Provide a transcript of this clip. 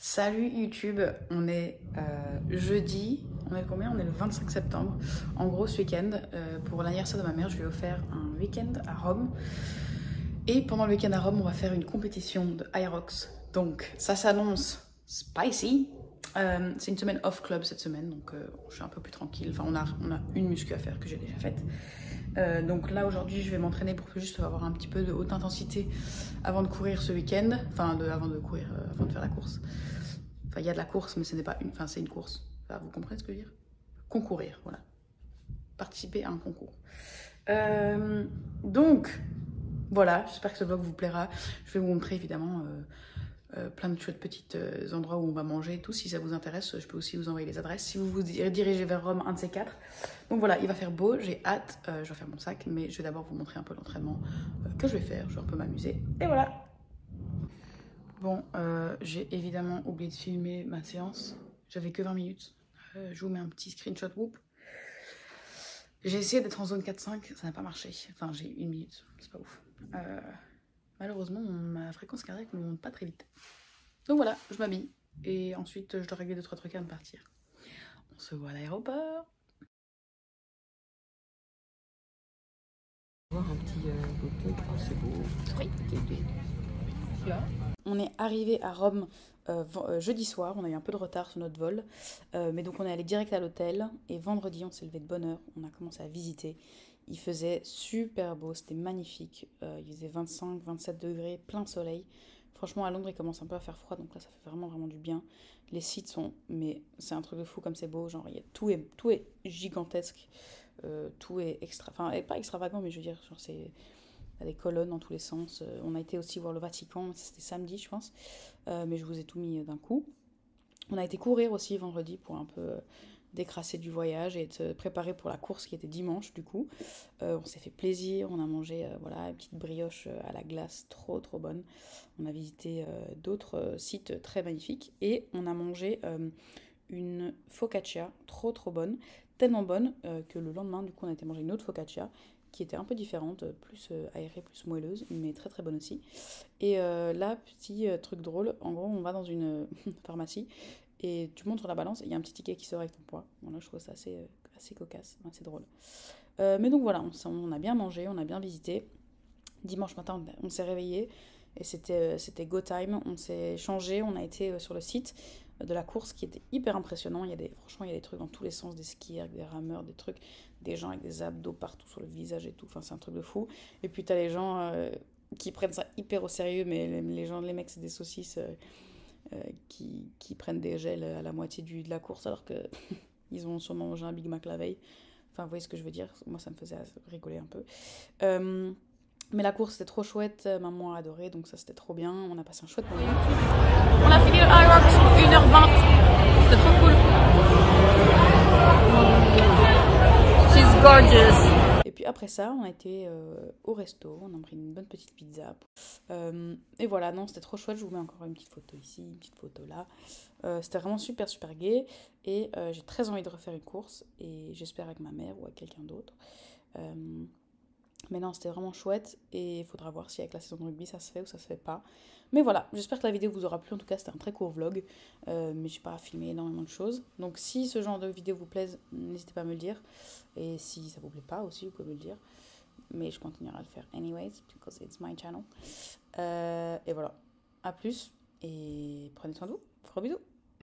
Salut YouTube, on est jeudi, on est combien? On est le 25 septembre. En gros, ce week-end, pour l'anniversaire de ma mère, je lui ai offert un week-end à Rome. Et pendant le week-end à Rome, on va faire une compétition de Aerox. Donc ça s'annonce spicy. C'est une semaine off club cette semaine, donc je suis un peu plus tranquille. Enfin, on a une muscu à faire que j'ai déjà faite. Donc là aujourd'hui je vais m'entraîner pour juste avoir un petit peu de haute intensité avant de courir ce week-end, enfin avant de courir, avant de faire la course. Enfin il y a de la course mais ce n'est pas une, enfin c'est une course. Enfin, vous comprenez ce que je veux dire? Concourir, voilà. Participer à un concours. Donc voilà, j'espère que ce vlog vous plaira. Je vais vous montrer évidemment plein de chouettes petits endroits où on va manger et tout. Si ça vous intéresse, je peux aussi vous envoyer les adresses si vous vous dirigez vers Rome, un de ces quatre. Donc voilà, il va faire beau, j'ai hâte, je vais faire mon sac, mais je vais d'abord vous montrer un peu l'entraînement que je vais faire, je vais un peu m'amuser. Et voilà. Bon, j'ai évidemment oublié de filmer ma séance, j'avais que 20 minutes. Je vous mets un petit screenshot whoop. J'ai essayé d'être en zone 4-5, ça n'a pas marché. Enfin, j'ai 1 minute, c'est pas ouf. Malheureusement, ma fréquence cardiaque ne monte pas très vite. Donc voilà, je m'habille. Et ensuite, je dois régler 2-3 trucs avant de partir. On se voit à l'aéroport. Voir un petit hôtel, oh, c'est beau. Oui. On est arrivé à Rome jeudi soir, on a eu un peu de retard sur notre vol, mais donc on est allé direct à l'hôtel et vendredi on s'est levé de bonne heure, on a commencé à visiter. Il faisait super beau, c'était magnifique, il faisait 25-27 degrés, plein soleil. Franchement à Londres il commence un peu à faire froid donc là ça fait vraiment du bien. Les sites sont, mais c'est un truc de fou comme c'est beau, genre tout est gigantesque, tout est extra, enfin pas extravagant mais je veux dire genre c'est... Il y a des colonnes dans tous les sens. On a été aussi voir le Vatican, c'était samedi je pense, mais je vous ai tout mis d'un coup. On a été courir aussi vendredi pour un peu décrasser du voyage et être préparé pour la course qui était dimanche du coup. On s'est fait plaisir, on a mangé voilà, une petite brioche à la glace trop bonne. On a visité d'autres sites très magnifiques et on a mangé une focaccia trop bonne, tellement bonne que le lendemain du coup on a été manger une autre focaccia qui était un peu différente, plus aérée, plus moelleuse, mais très bonne aussi. Et là, petit truc drôle, en gros, on va dans une pharmacie et tu montres la balance et il y a un petit ticket qui sort avec ton poids. Voilà, je trouve ça assez cocasse, assez drôle. Mais donc voilà, on a bien mangé, on a bien visité. Dimanche matin, on s'est réveillé et c'était go time. On s'est changé, on a été sur le site de la course qui était hyper impressionnant. Franchement, il y a des trucs dans tous les sens, des skieurs, des rameurs, des trucs, des gens avec des abdos partout sur le visage et tout. Enfin, c'est un truc de fou. Et puis, t'as les gens qui prennent ça hyper au sérieux, mais les mecs, c'est des saucisses qui prennent des gels à la moitié de la course alors que ils ont sûrement mangé un Big Mac la veille. Enfin, vous voyez ce que je veux dire? Moi, ça me faisait rigoler un peu. Mais la course c'était trop chouette, maman a adoré, donc ça c'était trop bien, on a passé un chouette moment. On a fini le Aerox en 1h20, c'était trop cool. She's gorgeous. Et puis après ça, on a été au resto, on a pris une bonne petite pizza. Et voilà, non, c'était trop chouette, je vous mets encore une petite photo ici, une petite photo là. C'était vraiment super gai, et j'ai très envie de refaire une course, et j'espère avec ma mère ou avec quelqu'un d'autre. Mais non, c'était vraiment chouette et il faudra voir si avec la saison de rugby ça se fait ou ça se fait pas. Mais voilà, j'espère que la vidéo vous aura plu. En tout cas, c'était un très court vlog, mais j'ai pas filmé énormément de choses. Donc si ce genre de vidéo vous plaise, n'hésitez pas à me le dire. Et si ça vous plaît pas aussi, vous pouvez me le dire. Mais je continuerai à le faire anyways, because it's my channel. Et voilà, à plus et prenez soin de vous. Gros bisous.